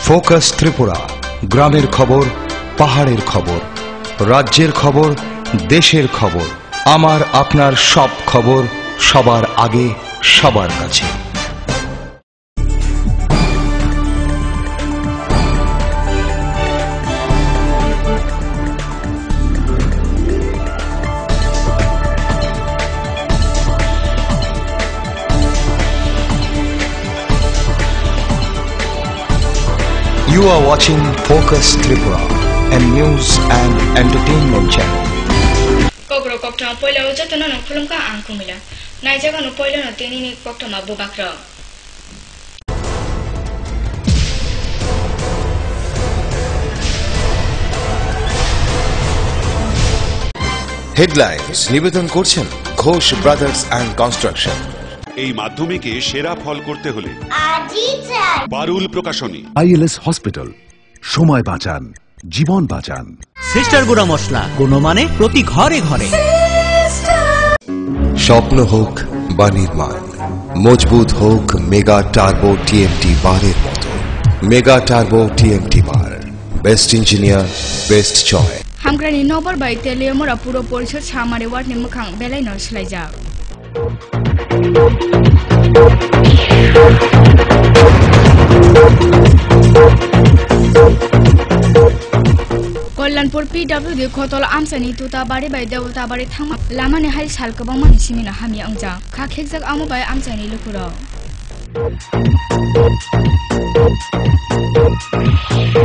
Focus Tripura, গ্রামের খবর, পাহাড়ের খবর, রাজ্যের খবর, দেশের খবর, আমার আপনার সব খবর সবার আগে সবার কাছে। You are watching Focus Tripura, a news and entertainment channel. Kogro kokta poila ujat na no khulum ka ang kumila. Nai jaga no poila no tini ni kokta ma bubakra. Headlines নিবেদন করছেন Ghosh brothers and construction. এই মাধ্যমিকে সেরা ফল করতে হলে বারুল প্রকাশনী। ILS hospital, সময় বাঁচান, জীবন বাঁচান। সিস্টার গুঁড়া মশলা, গুণমানে প্রতি ঘরে ঘরে। স্বপ্ন হোক বা নির্মাণ, মজবুত হোক মেগা টার্বো টিএমটি বারের মতো। Mega turbo TMT bar, best engineer, best choice. Hamgrani nobor bai teleomora puro porishod samare ward ni mukhang belai no slaijak. Kollanpur PWD khotol amsani tutabari bai deutabari thangma lamani hai salkabangmani simina hami angja kha khekjak amu bai amsani lukuro.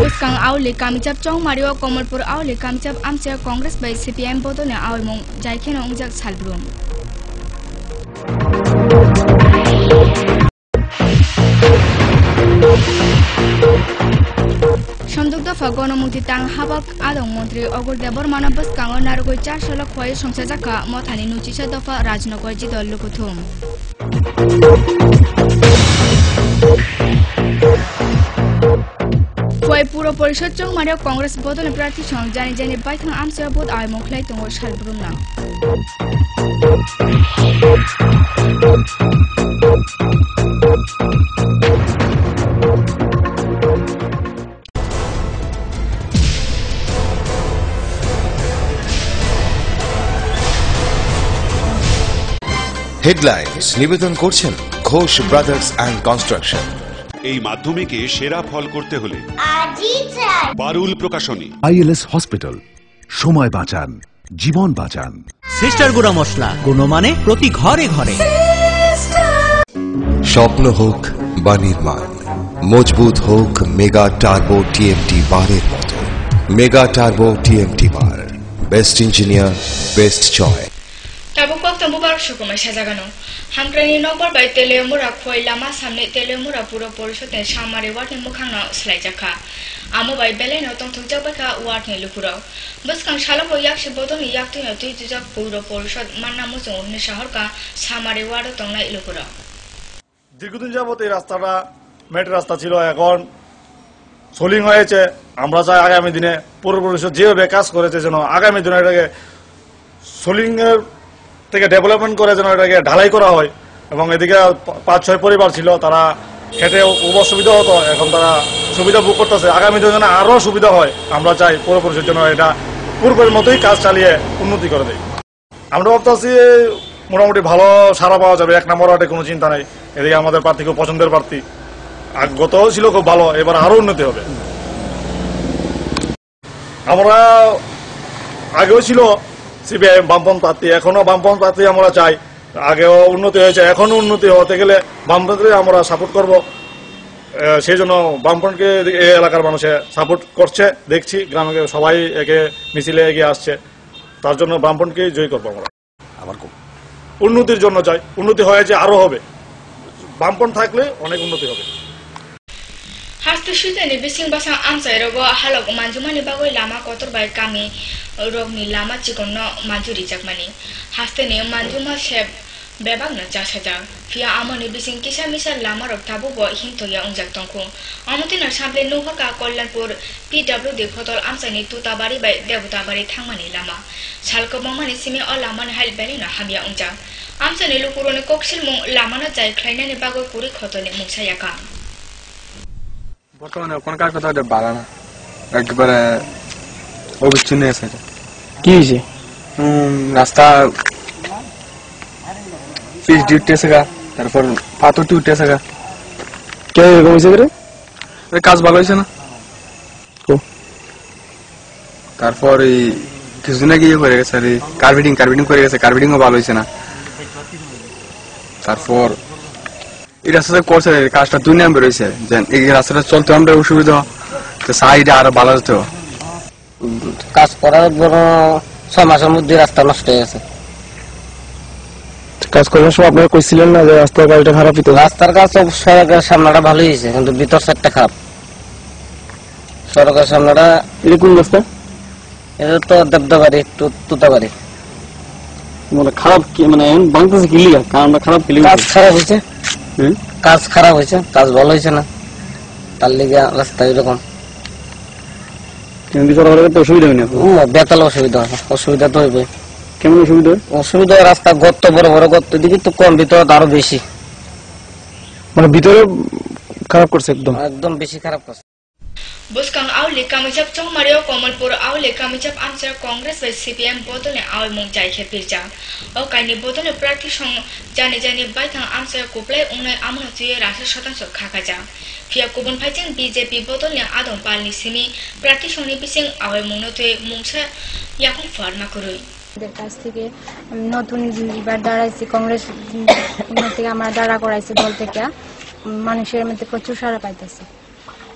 Buskang aule kamijap chong mario Komalpur aule kamijap amcha Congress bai CPM bodone awimong jaikhen ongjak salbrum. Samduk dafa gণমুক্তি tang habak adong মন্ত্রী অগরদে Varma বুskang nargoi 400 lakh খয় সংসাজাকা মথানি নুচিসা দফা Rajnagar জিদল লুকুথুম। Koi puro porishod chong mario Congress bodone prarthi song jani jani baithang amsa bod ai mokhlai tongo salbrum na. Headlines নিবেদন করছেন Ghosh brothers and construction. এই মাধ্যমিকে সেরা ফল করতে হলে বারুল প্রকাশনী। ILS hospital, সময় বাঁচান, জীবন বাঁচান। সিস্টার গুঁড়া মশলা, গুণমানে প্রতি ঘরে ঘরে। স্বপ্ন হোক বা নির্মাণ, মজবুত হোক মেগা টার্বো টিএমটি বারের মতো। Mega turbo TMT bar, best engineer, best choice. Tabuk waktu mubar syukumai sajagano. Hamgrani nobor bai teleomora khoi lama samne teleomora puro porishod ne samare ward ni mukhang na slaijaka. Amu bai belai no tongthok baka ward ni lupuro. Buskang shalabo yakshi bodoni yaktu no tujak puro porishod manna mujung ni shahar ka samare ward tongnai lupuro. দীর্ঘদিন যাবত এই রাস্তাটা মেট রাস্তা ছিল, এখন সোলিং হয়েছে। আমরা চাই আগামী দিনে পৌর পরিষদ যেভাবে কাজ করেছে যেন আগামী দিনে এটাকে সোলিং এর থেকে ডেভেলপমেন্ট করে যেন এটাকে ঢালাই করা হয়। এবং এদিকে 5-6 পরিবার ছিল, তারা খেতে খুব অসুবিধা হতো, এখন তারা সুবিধা ভোগ করতেছে। আগামী দিনে যেন আরও সুবিধা হয়, আমরা চাই পৌর পরিষদের জন্য এটা পূর্বের মতোই কাজ চালিয়ে উন্নতি করে দেয়। আমরা ভাবতেছি মোটামুটি ভালো সারা পাওয়া যাবে, 1 নম্বর ওয়ার্ডে কোনো চিন্তা নেই। এদিকে আমাদের প্রার্থী খুব পছন্দের প্রার্থী, গতও ছিল খুব ভালো, এবার আরও উন্নতি হবে। আমরা আগেও ছিল সিপিআইএম বামপন্থ প্রার্থী, এখনো বামপন্থ প্রার্থী আমরা চাই। আগেও উন্নতি হয়েছে, এখনো উন্নতি হতে গেলে বামপন্থকে আমরা সাপোর্ট করব। সেই জন্য বামপন্থকে এই এলাকার মানুষে সাপোর্ট করছে, দেখছি গ্রামে সবাই একে মিছিলে এগিয়ে আসছে। তার জন্য বামপন্থকেই জয় করবো আমরা। আবার উন্নতির জন্য চাই, উন্নতি হয়েছে আরো হবে, বামপন্থ থাকলে অনেক উন্নতি হবে। Hastu shutani bising basang amsai rogo halok manjumani bagoi lama kotor bai kami rogni lama chikono manjuri jakmani. Hasteni manjuma sheb bebang na jasajak. Fia amoni bising kisa misa lama rok tabu bo hinto ya ungjak tongku. Amutina sample nuhaka Kollanpur PWD khotol amsani tutabari bai debutabari thangmani lama. Salko bangmani simi o lamani hail beli na hamya ungjak. Amsani lukurone koksil mung lamana jai khlainani bagoi kuri khotoni muksayaka. বর্তমানে কোন কাজ কথা ভালো না, একবারে অবিচ্ছিন্ন আছে। কি হয়েছে? রাস্তা পিচ ডিউটি আছে গা, তারপর পাথর ডিউটি আছে গা। কে এরকম হয়েছে করে? কাজ ভালো হয়েছে না। তারপর এই কিছুদিন আগে ইয়ে করে গেছে, কার্পেটিং করে গেছে, কার্পেটিংও ভালো হয়েছে না। তারপর এই রাস্তাটা করছে, কাজটা 2 নম্বর হয়েছে, যে এই রাস্তাটা চলতে আমরা অসুবিধা, সাইডে আরো ভালো হতো। কাজ করার বড় 6 মাসের মধ্যে রাস্তা নষ্ট হয়ে গেছে। কাজ করার সময় আপনারা কইছিলেন না যে রাস্তার গাড়িটা খারাপ হতো? রাস্তার কাজ সড়কের সামনেটা ভালোই হয়েছে, কিন্তু ভিতর সাইডটা খারাপ। সড়কের সামনেটা এটা কোন রাস্তা? এটা তো দেবদাবাড়ি তুতাবাড়ি। মানে খারাপ কি, মানে ভাঙতেছে কি লিগা? কারণটা খারাপ কি লিগা? কাজ খারাপ হয়েছে, কাজ ভালো হয়েছে না, তার লিগে রাস্তা এরকম। কেমন চলাফেরা করতে অসুবিধা হয় না? বেতাল অসুবিধা তো হইবে। কেমন অসুবিধা হয়? অসুবিধা রাস্তা গর্ত, বড় গর্ত, দিকে তো কম, ভিতরে আরো বেশি। মানে ভিতরে খারাপ করছে, একদম বেশি খারাপ করছে। Buskang Auli Kamijap Chong Mario Komalpur Auli Kamijap Answer Congress by CPM Bodole Aul Mungjai Khepirja. O Kaini Bodole Prati Song Jani Baitang Answer Kuple Unai Amunati Rasa Shatansho Kakaja. Pia Kubun Paiting BJP Bodole Adon Palni Simi Prati Shoni Pising Aul Munote Mungsha Yakun Farma Kurui. কাছ থেকে নতুন এবার দাঁড়াইছি, কংগ্রেস থেকে আমার দাঁড়া করাইছে দল থেকে, মানুষের মধ্যে প্রচুর সাড়া পাইতেছে।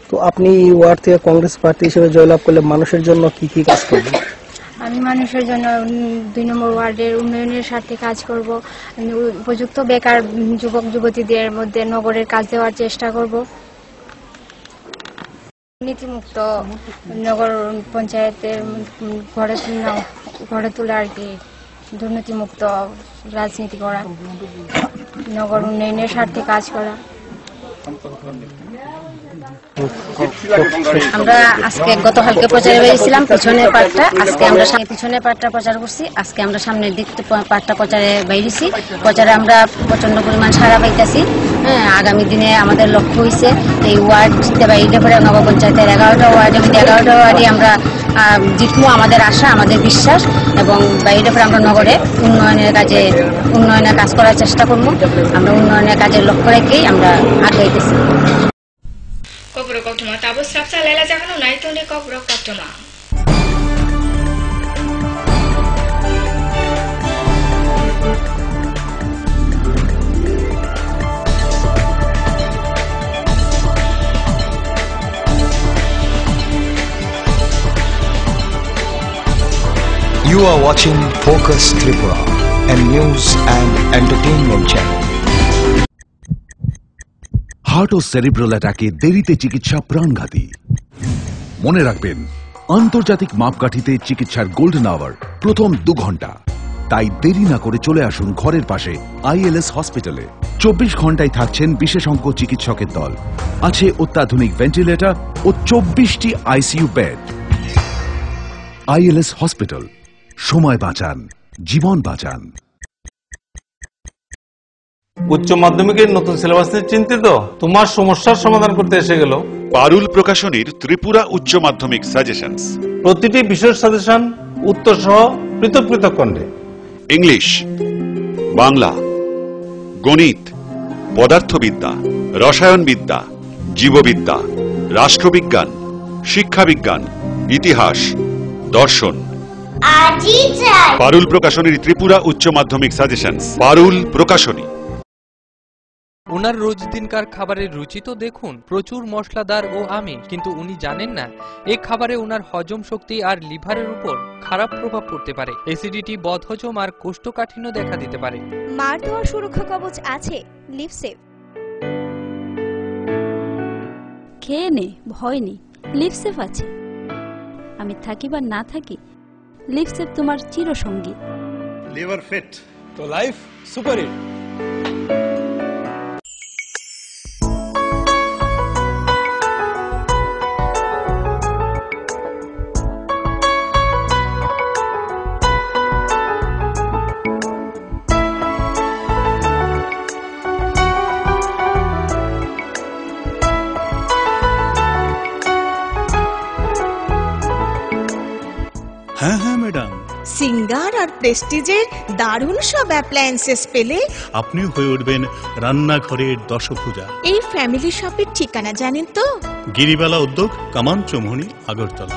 তো আপনি ওয়ার্ড থেকে কংগ্রেস পার্টি হিসেবে জয়লাভ করলে মানুষের জন্য কি কি কাজ করবেন? আমি মানুষের জন্য 2 নম্বর ওয়ার্ডের উন্নয়নের স্বার্থে কাজ করব। উপযুক্ত বেকার যুবক যুবতীদের মধ্যে নগরের কাজ দেওয়ার চেষ্টা করব। নীতিমুক্ত নগর পঞ্চায়েতের ঘরে তোলা আর কি, দুর্নীতিমুক্ত রাজনীতি করা, নগর উন্নয়নের স্বার্থে কাজ করা। আমরা আজকে গতকালকে প্রচারে বেরিয়েছিলাম পিছনের পার্টটা, আজকে আমরা পিছনের পার্টটা প্রচার করছি। আজকে আমরা সামনের দিক পার্টটা প্রচারে বেরিয়েছি। প্রচারে আমরা প্রচন্ড পরিমাণ সাড়া পাইতেছি। হ্যাঁ, আগামী দিনে আমাদের লক্ষ্য হয়েছে এই ওয়ার্ড জিততে বাইরে পরে নগর পঞ্চায়েতের 11টা ওয়ার্ডের মধ্যে 11টা ওয়ার্ডে আমরা জিতবো, আমাদের আশা, আমাদের বিশ্বাস। এবং বাইরে পরে আমরা নগরে উন্নয়নের কাজ করার চেষ্টা করবো। আমরা উন্নয়নের কাজের লক্ষ্য রেখেই আমরা আগাইতেছি। Kobro Koktoma Tabus Rapsa Lela Jakano Naitoni Kobro Koktoma. You are watching Focus Tripura, a news and entertainment channel. Heart ও সেরিব্রাল অ্যাটাকে দেরিতে চিকিৎসা প্রাণঘাতী। মনে রাখবেন, আন্তর্জাতিক মাপকাঠিতে চিকিৎসার গোল্ডেন আওয়ার প্রথম 2 ঘন্টা। তাই দেরি না করে চলে আসুন ঘরের পাশে আইএলএস হসপিটালে। 24 ঘন্টায় থাকছেন বিশেষজ্ঞ চিকিৎসকের দল, আছে অত্যাধুনিক ভেন্টিলেটর ও 24টি আইসিইউ বেড। আইএলএস হসপিটাল, সময় বাঁচান, জীবন বাঁচান। উচ্চ মাধ্যমিকের নতুন সিলেবাস নিয়ে চিন্তিত? তোমার সমস্যার সমাধান করতে এসে গেল পারুল প্রকাশনীর ত্রিপুরা উচ্চ মাধ্যমিক সাজেশনস। প্রতিটি বিষয়ের সাজেশন উত্তর সহ পৃথক পৃথক খণ্ডে। ইংলিশ, বাংলা, গণিত, পদার্থবিদ্যা, রসায়নবিদ্যা, জীববিদ্যা, রাষ্ট্রবিজ্ঞান, শিক্ষাবিজ্ঞান, ইতিহাস, দর্শন। পারুল প্রকাশনীর ত্রিপুরা উচ্চ মাধ্যমিক সাজেশনস। পারুল প্রকাশনী। ওনার রোজ দিনকার খাবারের রুচি তো দেখুন, প্রচুর মশলাদার ও আমিষ। কিন্তু উনি জানেন না এই খাবারে ওনার হজম শক্তি আর লিভারের উপর খারাপ প্রভাব পড়তে পারে। অ্যাসিডিটি, বদহজম আর কোষ্ঠকাঠিন্য দেখা দিতে পারে। মার দেওয়া সুরক্ষা কবচ আছে লিভসেভ। খেয়ে নে, ভয় নেই, লিভসেভ আছে। আমি থাকি বা না থাকি, লিভসেভ তোমার চিরসঙ্গী। লিভার ফিট তো লাইফ সুপার হিট। সিঙ্গার আর প্রেস্টিজের দারুণ সব অ্যাপ্লায়েন্সেস পেলে আপনিও হয়ে উঠবেন রান্নাঘরের দশভুজা। এই ফ্যামিলি শপের ঠিকানা জানেন তো? গিরিবালা উদ্যোগ, কামান চৌমুহনী, আগরতলা।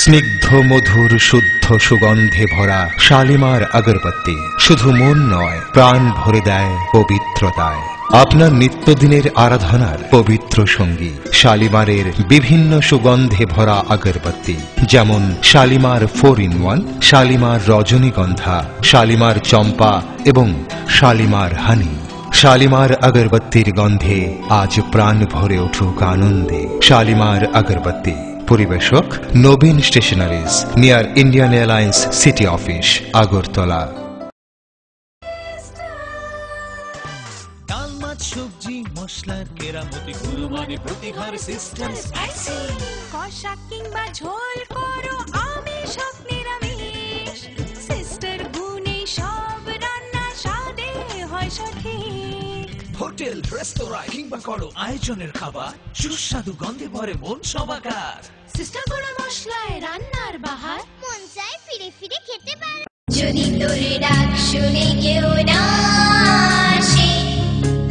স্নিগ্ধ মধুর শুদ্ধ সুগন্ধে ভরা শালিমার আগরবাতি শুধু মন নয়, প্রাণ ভরে দেয় পবিত্রতায়। আপনার নিত্যদিনের আরাধনার পবিত্র সঙ্গী শালিমারের বিভিন্ন সুগন্ধে ভরা আগরবাতি, যেমন শালিমার 4-in-1, শালিমার রজনীগন্ধা, শালিমার চম্পা এবং শালিমার হানি। শালিমার আগরবাতির গন্ধে আজ প্রাণ ভরে উঠুক আনন্দে। শালিমার আগরবাতি। পরিবেশক Nabin stationeries, near Indian airlines city office, Agartala. ডাল মাছ সবজি মশলার কেরামতি গুণমানে প্রতি ঘর সিস্টেম স্পাইসি। কষা কিংবা ঝোল করো আমিষ হোক নিরামিষ, সিস্টার গুণে সব রান্না স্বাদে হয় সঠিক। হোটেল রেস্তোরাঁ কিংবা করো আয়োজনের খাবার, সুস্বাদু গন্ধে ভরে মন সবাকার। সিস্টার গুঁড়ো মশলায় রান্নার বাহার, মন চায় ফিরে ফিরে খেতে পারে। যদি তোর ডাক শুনে কেউ না আসে,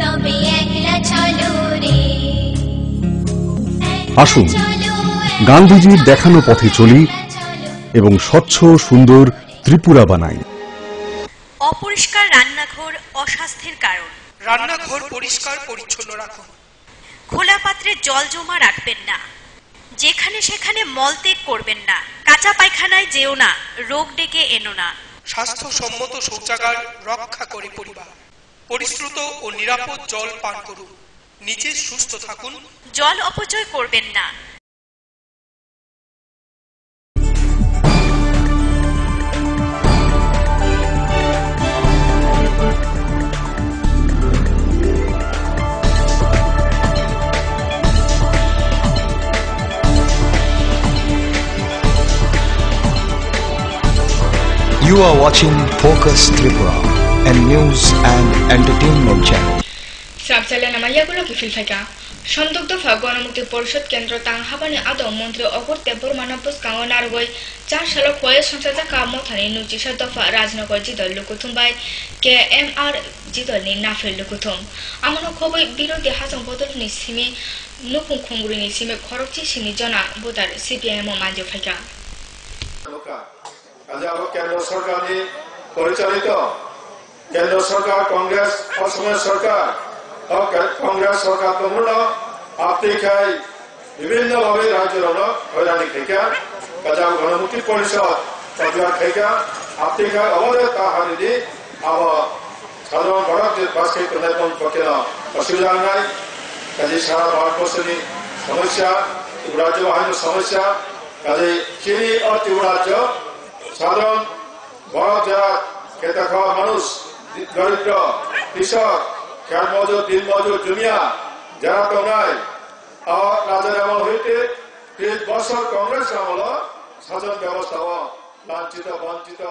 তবে একলা চলো রে। আসুন গান্ধীজির দেখানো পথে চলি এবং স্বচ্ছ সুন্দর ত্রিপুরা বানাই। অপরিষ্কার রান্নাঘর অস্বাস্থ্যের কারণ। রান্নাঘর পরিষ্কার পরিচ্ছন্ন রাখুন। খোলা পাত্রে জল জমা রাখবেন না। যেখানে সেখানে মলত্যাগ করবেন না। কাঁচা পায়খানায় যেও না, রোগ ডেকে এনো না। স্বাস্থ্যসম্মত শৌচাগার রক্ষা করে পরিবার। পরিশ্রুত ও নিরাপদ জল পান করুন। নিজে সুস্থ থাকুন। জল অপচয় করবেন না। You are watching Focus Tripura, a news and entertainment channel. সাবচালে নামাইয়াগুলো কি ফিলফাইকা সন্দুক দফা গণমুক্তি পরিষদ কেন্দ্র তাংহাবানি আদম মন্ত্রী অগরতে বর্মানবস কাঙ্গ নারগই 4 সাল খয়ে সংসদ জাকা মথানি নুচিসা দফা রাজনগর জিদল লুকুথুমবাই KMR জিদলনি নাফেল লুকুথুম আমনো খবই বিরোধী হাজং বদলনি সিমি নুপুং খুঙ্গুরিনি সিমি খরকচি সিনি জনা বুতার CPIM মানজো ফাইকা কেন্দ্র সরকারনি পরিচালিত কেন্দ্র সরকার কংগ্রেস অসমের সরকার কংগ্রেস সরকার তমূল আফ্রিকায় বিভিন্নভাবে রাজ্যের হয়রানি থেকে কাজাম গণমুক্তি পরিষদ সরকার থেকে আফ্রিকায় অবদান তাহারি আবার সাধারণ ভারতের পাশে প্রধান পক্ষে অসুবিধা নাই কাজে সারা ভারতবর্ষের সমস্যা রাজ্য আইনের সমস্যা কাজে চিনি ও ত্রিপুরাজ্য সাধারণ ভারত যারা খেতে খাওয়া মানুষ দরিদ্র কৃষক খেয়াল মজুর দিন মজুর জুমিয়া যারা তো নাই রাজার আমল হইতে 30 বছর কংগ্রেস আমল শাসন ব্যবস্থা লাঞ্ছিত বঞ্চিত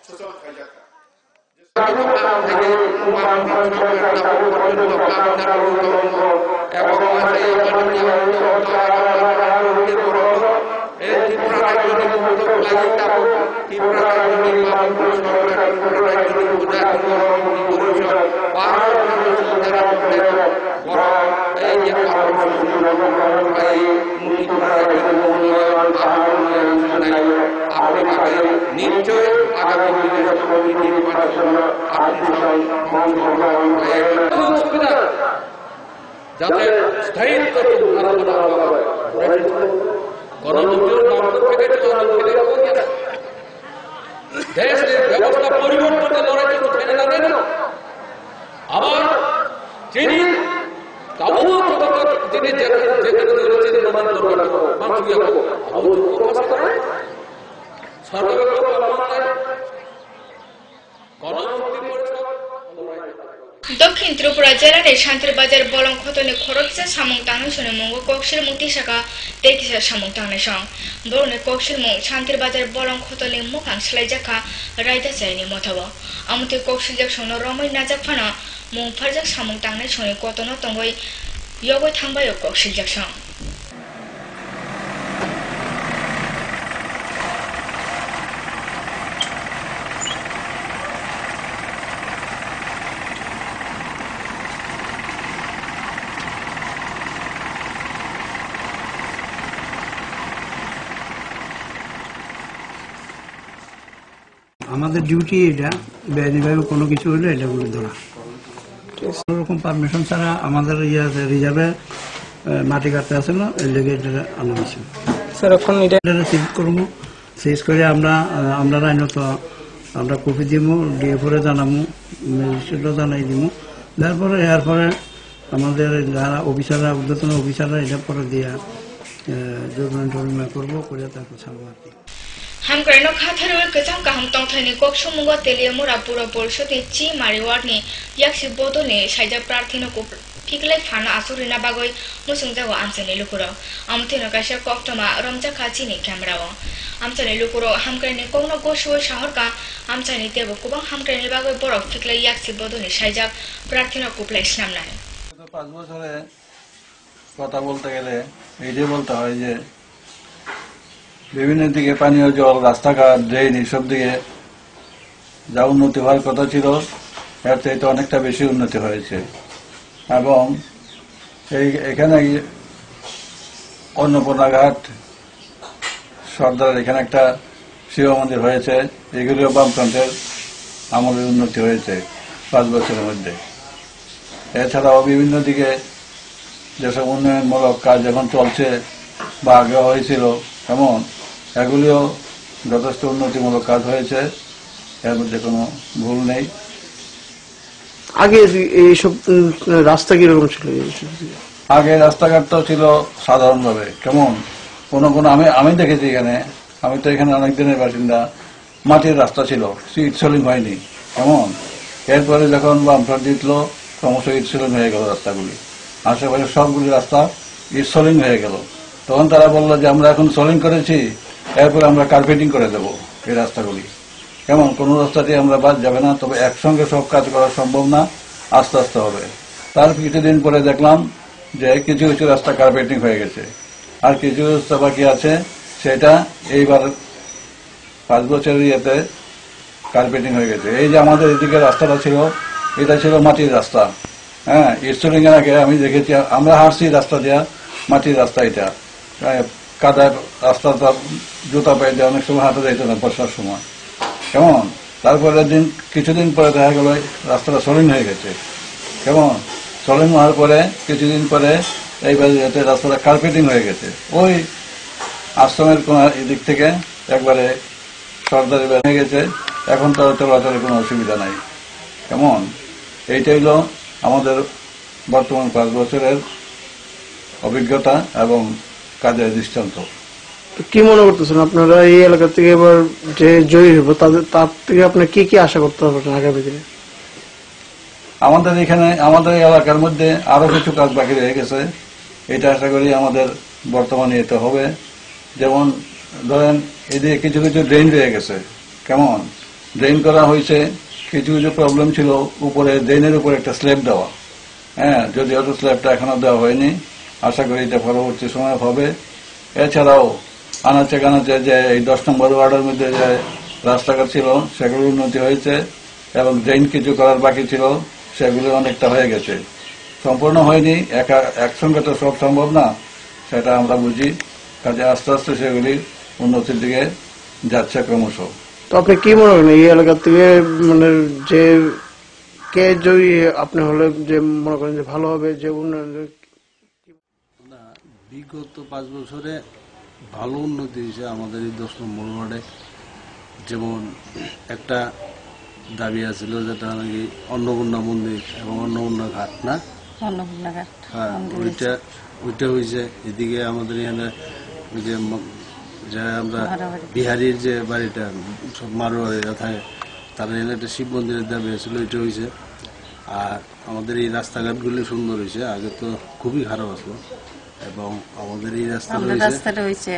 শোষণ খাই যাচ্ছে নিশ্চয় আগামী যাতে স্থায়িত্ব দেশের ব্যবস্থা পরিবর্তনের লড়াই কিন্তু ঠেলে যাবে না। আবার যিনি যিনি যেখানে দক্ষিণ ত্রিপুরা জেলার শান্তিরবাজার বলং খতনে খরকসা সামং টাংনাই সনে মঙ্গ কক্সের মুক্তি শাখা তেকিসা সামং টাংনাই সং বরনে কক্সের মং শান্তিরবাজার বলং খতনে মুখাং সেলাই জাখা রায়দা চাইনি মথাব আমতে কক্সের জাক সন রমাই নাজাক ফানা মং ফারজাক সামং টাংনাই সনে কতন তঙ্গই यगो थांबायो कौशल जक्सं আমাদের ডিউটি এটা, বেআইনিভাবে কোনো কিছু হলে এটা বলে ধরা। কোনো রকম পারমিশন ছাড়া আমাদের রিজার্ভে মাটি কাটতে আসে না, এই লেগে এটা আনা হয়েছে। স্যার এখন এটা সিজ করবো, সিজ করে আমরা আইনত আমরা কপি দিব, ডিএফরে জানাবো, ম্যাজিস্ট্রেটও জানাই দিব। তারপরে এরপরে আমাদের যারা অফিসাররা, ঊর্ধ্বতন অফিসাররা এটা পরে দিয়া জরিমানা করবো, করে তারপর ছাড়বো আর কি। হামগ্রাইনো খাথারো গজাম কাহাম তংথানি কক সমুগ তেলিয়ামুরা পুর পরিষদनि চি मारि वार्डनि याक्सि बदलनि साइजा प्रार्थीनोको फिक्लाय फाना आसुरिना बागै मुसुं जागो आमचनि लुकुरो आमथेनो काशा कक्टमा रमजा खाचिनि क्यामेराओ आमचनि लुकुरो हामग्राइनि कौनो गोसुय शहरका आमचनि तेबो गोबां हामग्राइनि बागै बरफ फिक्लाय याक्सि बदलनि साइजा प्रार्थीनोको प्लेस नामनाय 5 বছরে কথা বলতে গেলে এইটাই বলতে হয় যে বিভিন্ন দিকে পানীয় জল, রাস্তাঘাট, ড্রেন এইসব দিকে যা উন্নতি হওয়ার কথা ছিল এর চাইতে অনেকটা বেশি উন্নতি হয়েছে। এবং এখানে অন্নপূর্ণা ঘাট, সর্দার এখানে একটা শিব মন্দির হয়েছে, এগুলিও বামফ্রন্টের আমলের উন্নতি হয়েছে 5 বছরের মধ্যে। এছাড়াও বিভিন্ন দিকে যেসব উন্নয়নমূলক কাজ এখন চলছে বা আগে হয়েছিল এমন এগুলিও যথেষ্ট উন্নতিমূলক কাজ হয়েছে, এর মধ্যে কোনো ভুল নেই। আগে এইসব রাস্তা কিরকম ছিল? আগে রাস্তাঘাট তো ছিল সাধারণভাবে, কেমন কোনো আমি দেখেছি এখানে, আমি তো এখানে অনেক দিনের বাসিন্দা, মাটির রাস্তা ছিল, ইট সোলিং হয়নি কেমন। এরপরে যখন বামফ্রন্ট জিতলো ক্রমশ ইট সোলিং হয়ে গেল রাস্তাগুলি, আশেপাশে সবগুলি রাস্তা ইট সোলিং হয়ে গেল। তখন তারা বললো যে আমরা এখন সোলিং করেছি, এরপরে আমরা কার্পেটিং করে দেবো এই রাস্তাগুলি। কেমন কোনো রাস্তাটি আমরা বাদ যাবে না, তবে একসঙ্গে সব কাজ করা সম্ভব না, আস্তে আস্তে হবে। তার কিছুদিন পরে দেখলাম যে কিছু কিছু রাস্তা কার্পেটিং হয়ে গেছে, আর কিছু রাস্তা বাকি আছে, সেটা এইবার 5 বছরের ইয়েতে কার্পেটিং হয়ে গেছে। এই যে আমাদের এদিকে রাস্তাটা ছিল, এটা ছিল মাটির রাস্তা, হ্যাঁ, স্টোরিং এর আগে আমি দেখেছি, আমরা হাঁটছি রাস্তা দেওয়া, মাটির রাস্তা, এটা কাদার রাস্তাটা জুতা পায়ে দিয়ে অনেক সময় হাঁটা যাইত না বর্ষার সময়, কেমন। তারপরে কিছুদিন পরে দেখা গেল রাস্তাটা সোলিং হয়ে গেছে, কেমন। সোলিং হওয়ার পরে কিছুদিন পরে এইবার রাস্তাটা কার্পেটিং হয়ে গেছে। ওই আশ্রমের কোন এদিক থেকে একবারে সর্দারি হয়ে গেছে, এখন তো চলাচলের কোনো অসুবিধা নাই, কেমন। এইটা হইল আমাদের বর্তমান 5 বছরের অভিজ্ঞতা এবং কাজের দৃষ্টান্ত। কি মনে করতেছেন আপনারা এই এলাকা থেকে এবার যে জয়ী হবে তার থেকে আপনার কি কি আশা করতে হবে আগামী দিনে? আমাদের এখানে আমাদের এলাকার মধ্যে আরো কিছু কাজ বাকি রয়ে গেছে, এটা আশা করি আমাদের বর্তমানে এতে হবে। যেমন ধরেন এদিকে কিছু কিছু ড্রেন রয়ে গেছে, কেমন। ড্রেন করা হয়েছে, কিছু কিছু প্রবলেম ছিল, উপরে ড্রেনের উপরে একটা স্ল্যাব দেওয়া, হ্যাঁ, যদিও তো স্ল্যাবটা এখনো দেওয়া হয়নি, আশা করি এটা পরবর্তী সময় হবে। এছাড়াও আনাচে কানাচে যে এই 10 নম্বর ওয়ার্ডের মধ্যে যে রাস্তাঘাট ছিল সেগুলোর উন্নতি হয়েছে, এবং ড্রেন কিছু করার বাকি ছিল সেগুলো অনেকটা হয়ে গেছে, সম্পূর্ণ হয়নি, একসঙ্গে তো সব সম্ভব না, সেটা আমরা বুঝি। কাজে আস্তে আস্তে সেগুলি উন্নতির দিকে যাচ্ছে ক্রমশ। তো আপনি কি মনে করেন এই এলাকা থেকে মানে যে কে জয়ী আপনি হলে যে মনে করেন যে ভালো হবে, যে উন্নয়ন? বিগত 5 বছরে ভালো উন্নতি হয়েছে আমাদের এই 10 নম্বর ওয়ার্ডে। যেমন একটা দাবি আছিল যেটা নাকি অন্নপূর্ণা মন্দির এবং অন্নপূর্ণা ঘাট, না হ্যাঁ, ওইটা হয়েছে। এদিকে আমাদের এখানে ওই যে আমরা বিহারির যে বাড়িটা সব মারোয়ারিরা থাকে, তারা এখানে একটা শিব মন্দিরের দাবি আছিল, ওইটা হয়েছে। আর আমাদের এই রাস্তাঘাটগুলি সুন্দর হয়েছে, আগে তো খুবই খারাপ আসলো, এবং আমাদের এই রাস্তাটা হয়েছে,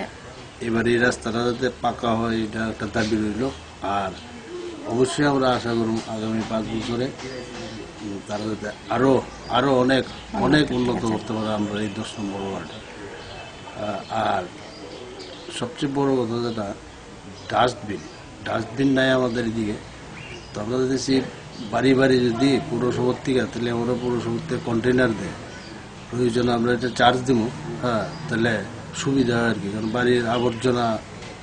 এবার এই রাস্তাটা যাতে পাকা হয় এটা একটা দাবি রইল। আর অবশ্যই আমরা আশা করব আগামী 5 বছরে তারা যাতে আরো অনেক অনেক উন্নত করতে পারে আমরা এই 10 নম্বর ওয়ার্ড। আর সবচেয়ে বড় কথা যেটা ডাস্টবিন নাই আমাদের এদিকে। তো আমরা দেখছি বাড়ি বাড়ি যদি পৌরসভার থেকে, তাহলে আমরা পৌরসভার থেকে কন্টেনার দেয়, প্রয়োজনে আমরা এটা চার্জ দিব, হ্যাঁ, তাহলে সুবিধা হয় আর কি। কারণ বাড়ির আবর্জনা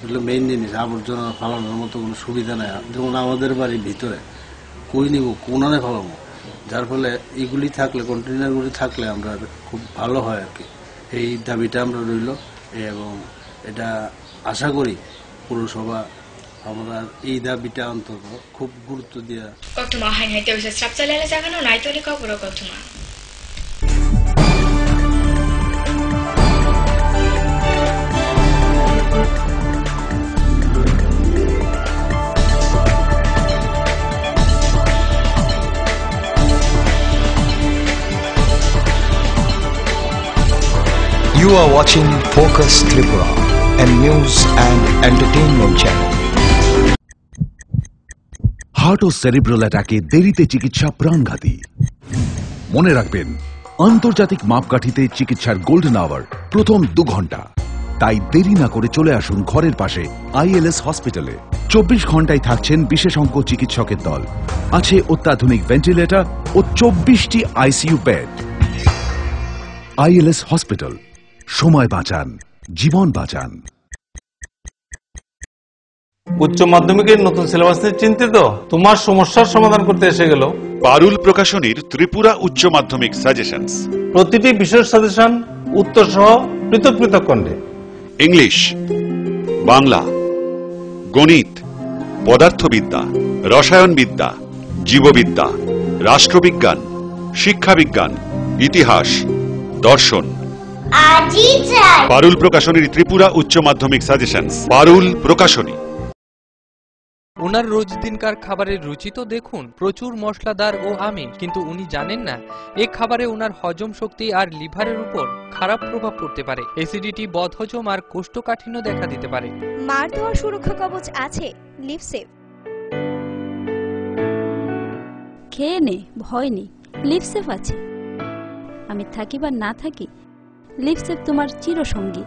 এগুলো মেইন জিনিস। আবর্জনা ফালানোর মতো কোনো সুবিধা নেই, যেমন আমাদের বাড়ির ভিতরে কই নিব কোনানে ফালাবো, যার ফলে এইগুলি থাকলে কন্টেনারগুলি থাকলে আমরা খুব ভালো হয় আর কি। এই দাবিটা আমরা রইল এবং এটা আশা করি পৌরসভা আমরা এই দাবিটা অন্তত খুব গুরুত্ব দিয়া কতমা হাই হাইতে বসে স্রাপ চালালে জাগানো নাই তলি কবর কতমা You are watching Focus Tripura, a news and entertainment channel. Heart ও সেরিব্রাল অ্যাটাকে দেরিতে চিকিৎসা প্রাণঘাতী। মনে রাখবেন, আন্তর্জাতিক মাপকাঠিতে চিকিৎসার গোল্ডেন আওয়ার প্রথম 2 ঘন্টা। তাই দেরি না করে চলে আসুন ঘরের পাশে ILS হসপিটালে। 24 ঘন্টায় থাকছেন বিশেষজ্ঞ চিকিৎসকের দল, আছে অত্যাধুনিক ভেন্টিলেটর ও 24টি ICU বেড। ILS হসপিটাল, সময় বাঁচান, জীবন বাঁচান। উচ্চ মাধ্যমিকের নতুন সিলেবাস নিয়ে চিন্তিত? তোমার সমস্যার সমাধান করতে এসে গেল পারুল প্রকাশনীর ত্রিপুরা উচ্চ মাধ্যমিক সাজেশনস। প্রতিটি বিষয়ের সাজেশন উত্তর সহ পৃথক পৃথক খণ্ডে। ইংলিশ, বাংলা, গণিত, পদার্থবিদ্যা, রসায়নবিদ্যা, জীববিদ্যা, রাষ্ট্রবিজ্ঞান, শিক্ষাবিজ্ঞান, ইতিহাস, দর্শন। পারুল প্রকাশনীর ত্রিপুরা উচ্চ মাধ্যমিক সাজেশনস। পারুল প্রকাশনী। ওনার রোজ দিনকার খাবারের রুচি তো দেখুন, প্রচুর মশলাদার ও আমিষ, কিন্তু উনি জানেন না এই খাবারে ওনার হজম শক্তি আর লিভারের উপর খারাপ প্রভাব পড়তে পারে। অ্যাসিডিটি, বদহজম আর কোষ্ঠকাঠিন্য দেখা দিতে পারে। মার দেওয়া সুরক্ষা কবচ আছে লিভসেভ। খেয়ে নে, ভয় নেই, লিভসেভ আছে। আমি থাকি বা না থাকি, লিভসেভ তোমার চিরসঙ্গী।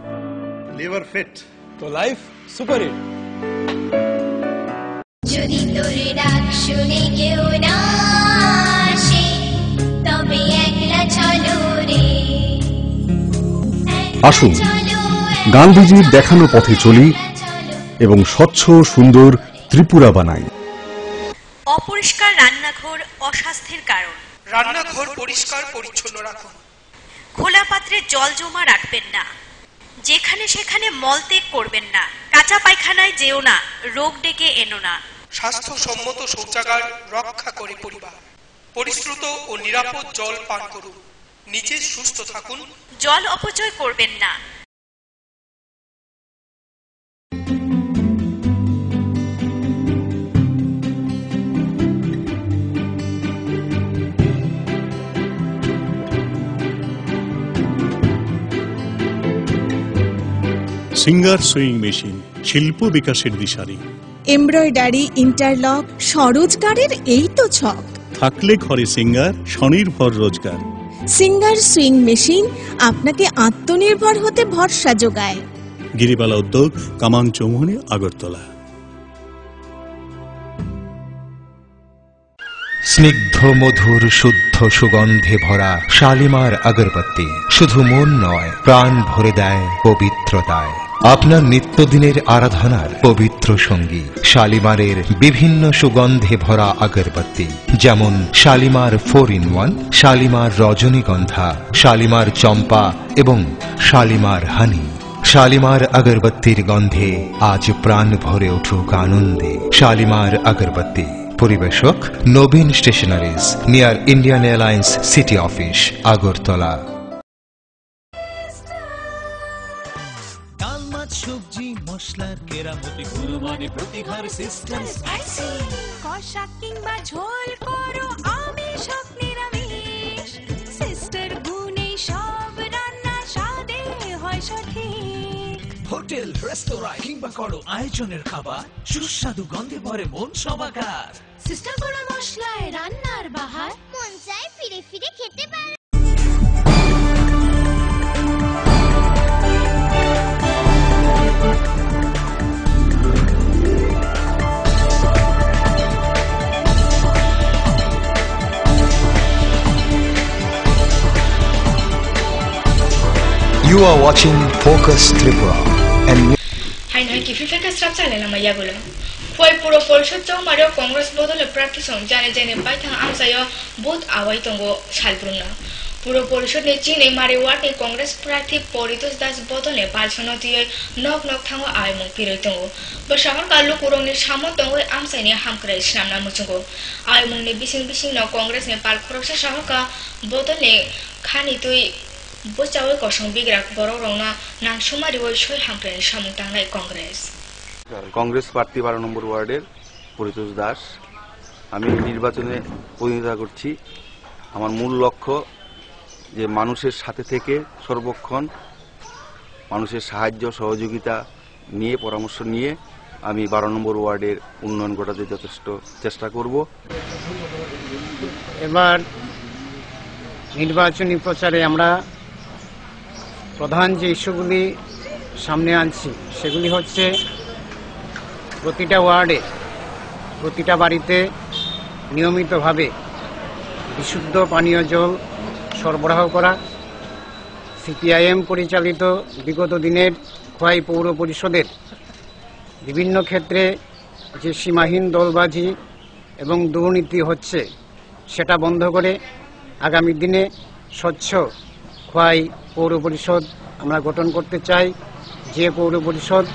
লিভার ফিট তো লাইফ সুপার হিট। যদি তোর ডাক শুনে কেউ না আসে, তবে একলা চলো রে। আসুন গান্ধীজির দেখানো পথে চলি এবং স্বচ্ছ সুন্দর ত্রিপুরা বানাই। অপরিষ্কার রান্নাঘর অস্বাস্থ্যের কারণ। রান্নাঘর পরিষ্কার পরিচ্ছন্ন রাখুন। খোলা পাত্রে জল জমা রাখবেন না। যেখানে সেখানে মলত্যাগ করবেন না। কাঁচা পায়খানায় যেও না, রোগ ডেকে এনো না। স্বাস্থ্যসম্মত শৌচাগার রক্ষা করে পরিবার। পরিশ্রুত ও নিরাপদ জল পান করুন। নিজে সুস্থ থাকুন। জল অপচয় করবেন না। সিঙ্গার সুইং মেশিন, শিল্প বিকাশের দিশারি। এমব্রয়ডারি, ইন্টারলক, স্বরোজগারের এই তো ছক। থাকলে ঘরে সিঙ্গার, স্বনির্ভর রোজগার। সিঙ্গার সুইং মেশিন আপনাকে আত্মনির্ভর হতে ভরসা যোগায়। গিরিবালা উদ্যোগ, কামান চৌমুহনী, আগরতলা। স্নিগ্ধ মধুর শুদ্ধ সুগন্ধে ভরা শালিমার আগরবাতি শুধু মন নয়, প্রাণ ভরে দেয় পবিত্রতায়। আপনার নিত্যদিনের আরাধনার পবিত্র সঙ্গী শালিমারের বিভিন্ন সুগন্ধে ভরা আগরবাতি, যেমন শালিমার 4-in-1, শালিমার রজনীগন্ধা, শালিমার চম্পা এবং শালিমার হানি। শালিমার আগরবাতির গন্ধে আজ প্রাণ ভরে উঠুক আনন্দে। শালিমার আগরবাতি। পরিবেশক Nabin stationeries, near Indian airlines city office, Agartala. ডাল, মাছ, সবজি, মশলার কেরামতি, গুণমানে প্রতিঘার সিস্টেম স্পাইসি। কষা কিংবা ঝোল করো আমিষ হোক নিরামিষ, সিস্টার গুণে সব রান্না স্বাদে হয় সঠিক। হোটেল, রেস্তোরাঁ কিংবা করো আয়োজনের খাবার, সুস্বাদু গন্ধে ভরে মন সবাকার। সিস্টার গুঁড়ো মশলায় রান্নার বাহার, মন চায় ফিরে ফিরে খেতে পারে। You are watching Focus Tripura, and হাই কি ফিফেকে স্রাপ চালে না মাইয়াগুলো ফয় পুরো পরিষদ চৌমারে কংগ্রেস বদলে প্রার্থী সং জানে জানে পাইথাং আমসায় বুথ আওয়াই তঙ্গো সালব্রুনা পুরো পরিষদে চীনে মারে ওয়ার্ডে কংগ্রেস প্রার্থী পরিতোষ দাস বদলে পালসনতিয়ে নক নক থাঙ্গো আইমুং পিরই তঙ্গো বসাহর কালু কুরংনি সামন তঙ্গো আমসাইনি হামক্রাই ইসলামনা মুচুঙ্গো আইমুংনি বিসিং বিসিং ন কংগ্রেস নে পাল খরকসা সাহরকা বদলে খানি তুই বচাওই কসং বিগ্রাক বড় রংনা নাংসুমারি ওই সই হামক্রাই সামুং তাংনাই কংগ্রেস কংগ্রেস প্রার্থী 12 নম্বর ওয়ার্ডের পরিতোষ দাস আমি নির্বাচনে প্রতিনিধিত্ব করছি আমার মূল লক্ষ্য যে মানুষের সাথে থেকে সর্বক্ষণ মানুষের সাহায্য সহযোগিতা নিয়ে পরামর্শ নিয়ে আমি 12 নম্বর ওয়ার্ডের উন্নয়ন ঘটাতে যথেষ্ট চেষ্টা করব এবার নির্বাচনী প্রচারে আমরা প্রধান যে ইস্যুগুলি সামনে আনছি সেগুলি হচ্ছে প্রতিটা ওয়ার্ডে প্রতিটা বাড়িতে নিয়মিতভাবে বিশুদ্ধ পানীয় জল সরবরাহ করা সিপিআইএম পরিচালিত বিগত দিনের খোয়াই পৌর পরিষদের বিভিন্ন ক্ষেত্রে যে সীমাহীন দলবাজি এবং দুর্নীতি হচ্ছে সেটা বন্ধ করে আগামী দিনে স্বচ্ছ খোয়াই পৌর পরিষদ আমরা গঠন করতে চাই যে পৌর পরিষদ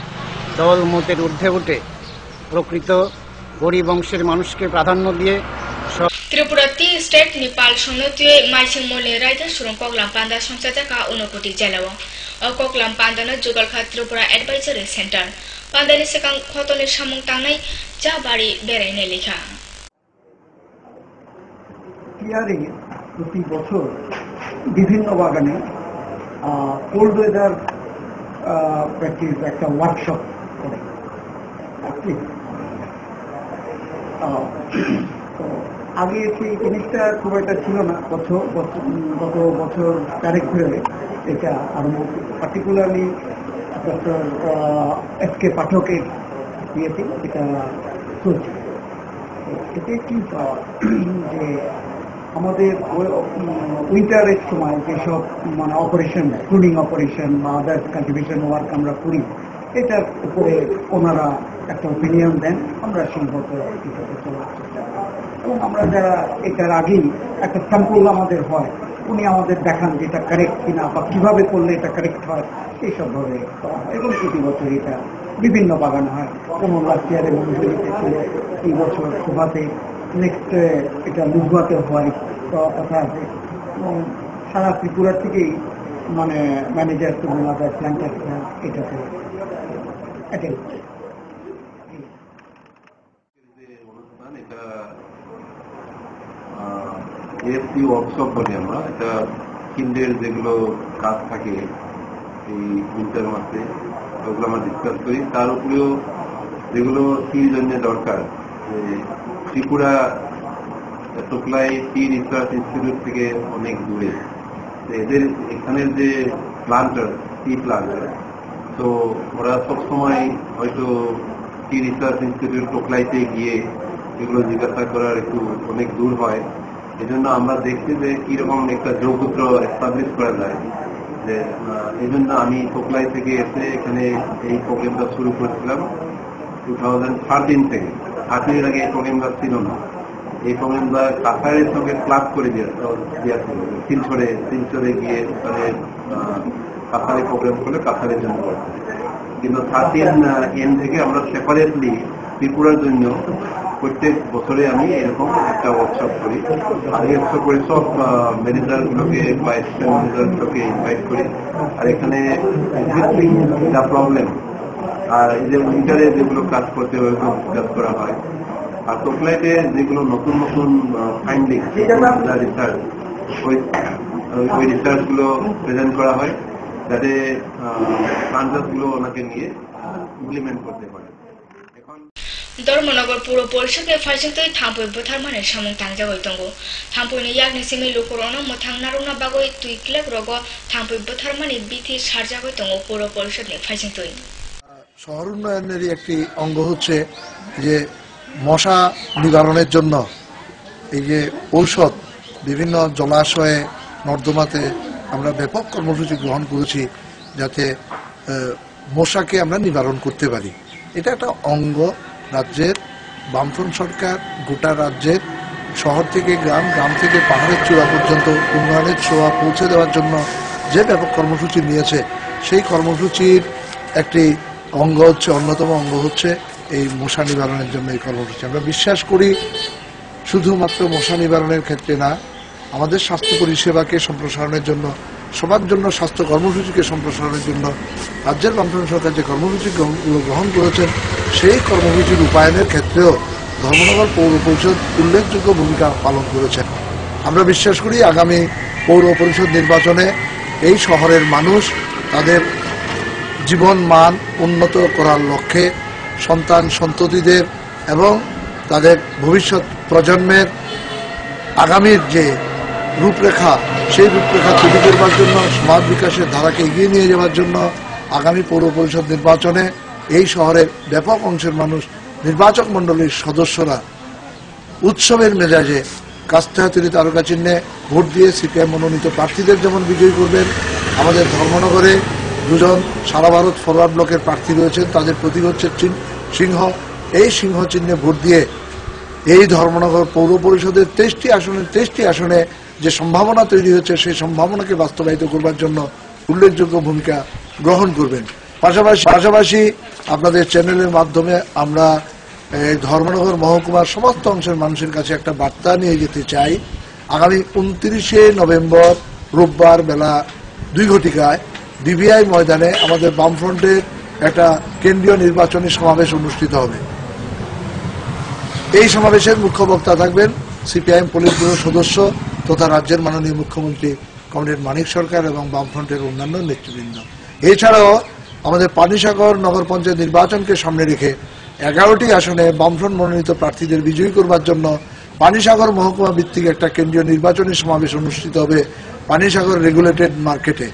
দল মতের ঊর্ধ্বে উঠে প্রকৃত গরিব অংশের মানুষকে প্রাধান্য দিয়ে ত্রিপুরা টি স্টেট নেপাল সনতীয় মাইসিং মলে রাইদার সুরং কগলাম পান্ডা সংসাজাকা উনকোটি জেলাও কগলাম পান্ডানা जुगालखा ত্রিপুরা অ্যাডভাইজারি সেন্টার পান্ডানি সেকাং খতনের সামুং টাংনাই চা বাড়ি বেড়াইনে লেখা টিআরএ প্রতি বছর বিভিন্ন বাগানে কোল্ড ওয়েদার প্র্যাকটিস একটা ওয়ার্কশপ করে আগে সেই জিনিসটা খুব একটা ছিল না গত বছর তারিখ ধরে এটা আরম্ভ পার্টিকুলারলি ডক্টর এস.কে. পাঠকের ইয়েতে এটা চলছে। এতে কি যে আমাদের উইন্টারের সময় যেসব মানে অপারেশন স্কুলিং অপারেশন বা আদার কাল্টিভেশন ওয়ার্ক আমরা করি এটার উপরে ওনারা একটা ওপিনিয়ন দেন, আমরা সেইভাবে এটাকে চলার চেষ্টা করি এবং আমরা যারা এটার আগেই একটা স্যাম্পল আমাদের হয় উনি আমাদের দেখান যে এটা কারেক্ট কিনা বা কিভাবে করলে এটা কারেক্ট হয় এইসবভাবে করা হয় এবং প্রতি বছর এটা বিভিন্ন বাগান হয়। কোনো লাস্ট ইয়ারে মঞ্জুরিতে ছিল, এই বছর শোভাতে, নেক্সট এটা লুজবাতে হয় কথা আছে। সারা ত্রিপুরা থেকেই মানে ম্যানেজার এবং আদার প্ল্যান্টার্সরা এটাতে অ্যাটেন্ড করছে। এএসসি ওয়ার্কশপ বলি আমরা, এটা ফিল্ডের যেগুলো কাজ থাকে এই উইন্টার মাসে ওগুলো আমরা ডিসকাস করি। তার উপরেও যেগুলো টি জন্য দরকার, যে ত্রিপুরা টোকলাই টি রিসার্চ ইনস্টিটিউট থেকে অনেক দূরে, এদের এখানের যে প্লান্টার টি প্লান্টার, তো ওরা সবসময় হয়তো টি রিসার্চ ইনস্টিটিউট টোকলাইতে গিয়ে এগুলো জিজ্ঞাসা করার একটু অনেক দূর হয়। এই জন্য আমরা দেখছি যে কিরকম একটা যোগসূত্র এস্টাবলিশ করা যায়। যে এই জন্য আমি টোকলাই থেকে এসে এখানে এই প্রোগ্রামটা শুরু করেছিলাম 2013 থেকে। 13 এর আগে এই প্রোগ্রামটা ছিল না। এই প্রোগ্রামটা কাছাড়ের সঙ্গে ক্লাব করে দিয়েছিল, শিলচরে গিয়ে ওখানে কাছাড়ে প্রোগ্রাম করে কাছাড়ের জন্য করছে। কিন্তু 13 থেকে আমরা সেপারেটলি ত্রিপুরার জন্য প্রত্যেক বছরে আমি এরকম একটা ওয়ার্কশপ করি। আর এই ওয়ার্কশপ করে সব ম্যানেজারগুলোকে বা অ্যাসিস্ট্যান্ট ম্যানেজারগুলোকে ইনভাইট করি। আর এখানে যা প্রবলেম আর এই যে উইন্টারে যেগুলো কাজ করতে হয় ওইগুলো ডিসকাস করা হয়। আর টোকলাইতে যেগুলো নতুন নতুন ফাইন্ডিং রিসার্চ, ওই রিসার্চগুলো প্রেজেন্ট করা হয় যাতে প্লান্টার্সগুলো ওনাকে নিয়ে ইমপ্লিমেন্ট করতে পারে। ধর্মনগর পুর পরিষদে ফাইসিংতই থাম্পই বুথারমানে সামুং তাংজাগই দंगो থাম্পইনি ইয়াগনি সিমি লুকুরनो मोथां नारुना बागै तुइक्लेक रगो थाम्पई बुथारमाने बिथि सारजागै दंगो पुर परिषदनि फाइसिंतই। শহর উন্নয়নেরই একটি অঙ্গ হচ্ছে যে মশা নিবারণের জন্য এই যে ঔষধ বিভিন্ন জলাশয়ে নর্দমাতে আমরা ব্যাপক কর্মসূচি গ্রহণ করেছি, যাতে মশাকে আমরা নিবারণ করতে পারি। এটা একটা অঙ্গ। রাজ্যের বামফ্রন্ট সরকার গোটা রাজ্যের শহর থেকে গ্রাম, গ্রাম থেকে পাহাড়ের চূড়া পর্যন্ত উন্নয়নের ছোঁয়া পৌঁছে দেওয়ার জন্য যে ব্যাপক কর্মসূচি নিয়েছে, সেই কর্মসূচির একটি অঙ্গ হচ্ছে, অন্যতম অঙ্গ হচ্ছে এই মশা নিবারণের জন্য এই কর্মসূচি। আমরা বিশ্বাস করি শুধুমাত্র মশা নিবারণের ক্ষেত্রে না, আমাদের স্বাস্থ্য পরিষেবাকে সম্প্রসারণের জন্য, সবার জন্য স্বাস্থ্য কর্মসূচিকে সম্প্রসারণের জন্য রাজ্যের বামফ্রন্ট সরকার যে কর্মসূচিগুলো গ্রহণ করেছেন, সেই কর্মসূচির রূপায়ণের ক্ষেত্রেও ধর্মনগর পৌর পরিষদ উল্লেখযোগ্য ভূমিকা পালন করেছেন। আমরা বিশ্বাস করি আগামী পৌর পরিষদ নির্বাচনে এই শহরের মানুষ তাদের জীবন মান উন্নত করার লক্ষ্যে সন্তান সন্ততিদের এবং তাদের ভবিষ্যৎ প্রজন্মের আগামীর যে রূপরেখা, সেই রূপরেখা তৈরি করবার জন্য, সমাজ বিকাশের ধারাকে এগিয়ে নিয়ে যাওয়ার জন্য আগামী পৌর পরিষদ নির্বাচনে এই শহরের ব্যাপক অংশের মানুষ, নির্বাচক মণ্ডলীর সদস্যরা উৎসবের মেজাজে কাস্তে হাতুড়ি তারকা চিহ্নে ভোট দিয়ে সিপিআই মনোনীত প্রার্থীদের যেমন বিজয়ী করবেন, আমাদের ধর্মনগরে দুজন সারা ভারত ফরওয়ার্ড ব্লকের প্রার্থী রয়েছেন, তাদের প্রতীক হচ্ছে সিংহ। এই সিংহ চিহ্নে ভোট দিয়ে এই ধর্মনগর পৌর পরিষদের 23টি আসনে যে সম্ভাবনা তৈরি হচ্ছে, সেই সম্ভাবনাকে বাস্তবায়িত করবার জন্য উল্লেখযোগ্য ভূমিকা গ্রহণ করবেন। পাশাপাশি আপনাদের চ্যানেলের মাধ্যমে আমরা ধর্মনগর মহকুমার সমস্ত অংশের মানুষের কাছে একটা বার্তা নিয়ে যেতে চাই। আগামী 29শে নভেম্বর রোববার বেলা 2 ঘটিকায় ডিবিআই ময়দানে আমাদের বামফ্রন্টের একটা কেন্দ্রীয় নির্বাচনী সমাবেশ অনুষ্ঠিত হবে। এই সমাবেশের মুখ্য বক্তা থাকবেন সিপিআইএম পলিট ব্যুরো সদস্য তথা রাজ্যের মাননীয় মুখ্যমন্ত্রী কমরেড মানিক সরকার এবং বামফ্রন্টের অন্যান্য নেতৃবৃন্দ। এছাড়াও আমাদের পানিসাগর নগর পঞ্চায়েত নির্বাচনকে সামনে রেখে 11টি আসনে বামফ্রন্ট মনোনীত প্রার্থীদের বিজয়ী করবার জন্য পানিসাগর মহকুমা ভিত্তিক একটা কেন্দ্রীয় নির্বাচনী সমাবেশ অনুষ্ঠিত হবে পানিসাগর রেগুলেটেড মার্কেটে।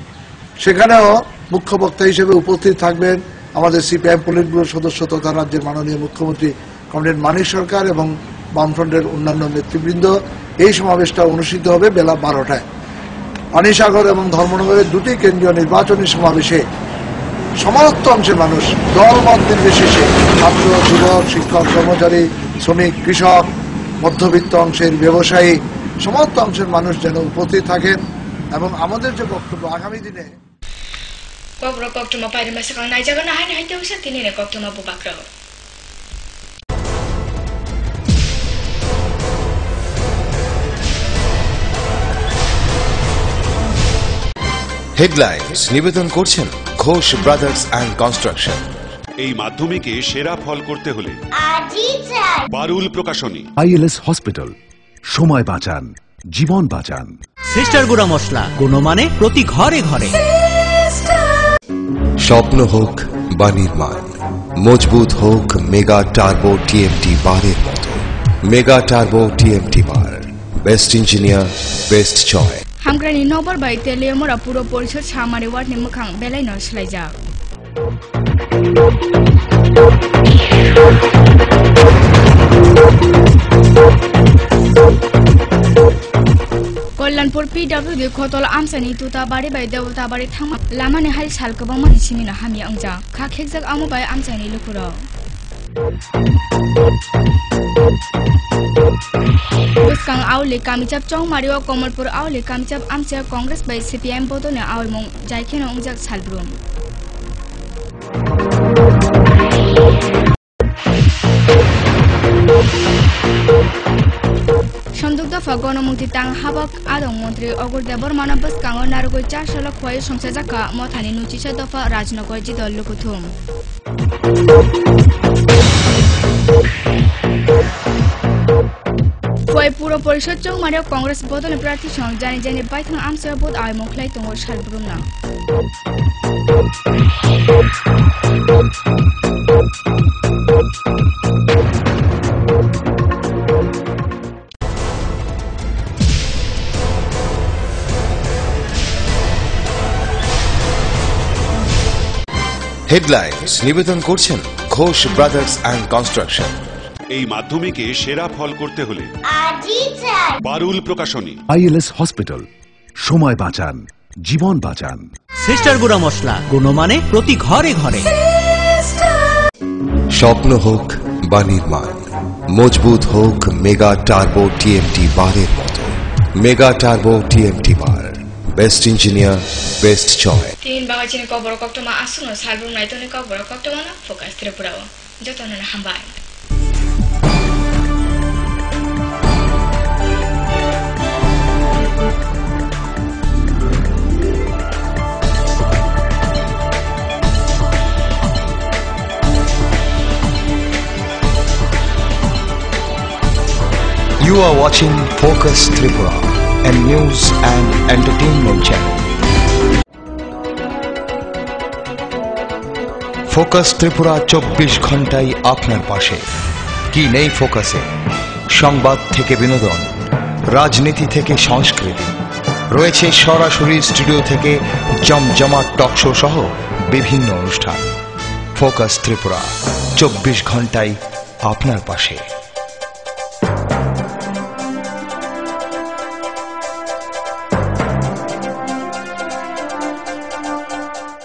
সেখানেও মুখ্য বক্তা হিসেবে উপস্থিত থাকবেন আমাদের সিপিআইএম পলিট ব্যুরো সদস্য তথা রাজ্যের মাননীয় মুখ্যমন্ত্রী কমরেড মানিক সরকার এবং বামফ্রন্টের অন্যান্য নেতৃবৃন্দ। এই সমাবেশটা অনুষ্ঠিত হবে বেলা 12টায়। পানিসাগর এবং ধর্মনগরের 2টি কেন্দ্রীয় নির্বাচনী সমাবেশে সমস্ত অংশের মানুষ দলমত নির্বিশেষে, ছাত্র, যুবক, শিক্ষক, কর্মচারী, শ্রমিক, কৃষক, মধ্যবিত্ত অংশের ব্যবসায়ী, সমস্ত অংশের মানুষ যেন উপস্থিত থাকেন এবং আমাদের যে বক্তব্য আগামী দিনে হেডলাইন্স নিবেদন করছেন ঘোষ ব্রাদার্স অ্যান্ড কনস্ট্রাকশন। এই মাধ্যমিকে সেরা ফল করতে হলে পারুল প্রকাশনী। আইএলএস হসপিটাল, সময় বাঁচান, জীবন বাঁচান। সিস্টার গুঁড়া মশলা, গুণমানে প্রতি ঘরে ঘরে। স্বপ্ন হোক বা নির্মাণ, মজবুত হোক মেগা টার্বো টিএমটি বারের মতো। Mega turbo TMT bar, best engineer, best choice. हामग्रानि नबर बाय तेलियमरा पुरो परिषद सामारि वार्डनि मोखां बेलायनो सोलायजाक। कल्याणपुर PWD खतल आमसानि तुताबारि बाय देवताबारि थांमा लामानि हाल साल गोबां मानसि सिमिनो हामि अंजा खाखेकजाक आमु बाय आमसानि लुखुरो। बुस्कां आवले कामिचाप चौमारिओ कमलपुर आवले कामिचाप आमचे कांग्रेस बाय सीपीआईएम बदने आवमं जायखेनो अंजाक सालब्रुम। सन्दुक दफा गणमुक्ति तां हाबक आदं मन्त्री अगरदेवर मानव बुस्कांओ नारगोय 4 साल खय संसाजाका मथानि नुचिसा दफा राजनगर जिदल लुकुथुम। खय पुरो परिषद चौमारिओ कांग्रेस बदने प्रार्थी सं जानि जानि बायथां आमसे बोध आय मखलाय तंगो सालब्रुमना। হেডলাইন্স নিবেদন করছেন ঘোষ ব্রাদার্স অ্যান্ড কনস্ট্রাকশন। এই মাধ্যমিকে সেরা ফল করতে হলে পারুল প্রকাশনী। আইএলএস হসপিটাল, সময় বাঁচান, জীবন বাঁচান। সিস্টার গুঁড়া মশলা, গুণমানে প্রতি ঘরে ঘরে। স্বপ্ন হোক বা নির্মাণ, মজবুত হোক মেগা টার্বো টিএমটি বারের মতো। Mega turbo TMT bar, best engineer, best choice. তিন বাগাচিনি কবর কক্টমা আসুনো সালবুম নাইতনি কবর কক্টমা না ফোকাস ত্রিপুরা যত না হাম্বাই। You are watching Focus Tripura, a news and entertainment channel. Focus Tripura 24 ঘন্টাই আপনার পাশে। কি নেই ফোকাসে? সংবাদ থেকে বিনোদন, রাজনীতি থেকে সংস্কৃতি, রয়েছে সরাসরি স্টুডিও থেকে জমজমাট টক শো সহ বিভিন্ন অনুষ্ঠান। ফোকাস ত্রিপুরা 24 ঘন্টাই আপনার পাশে।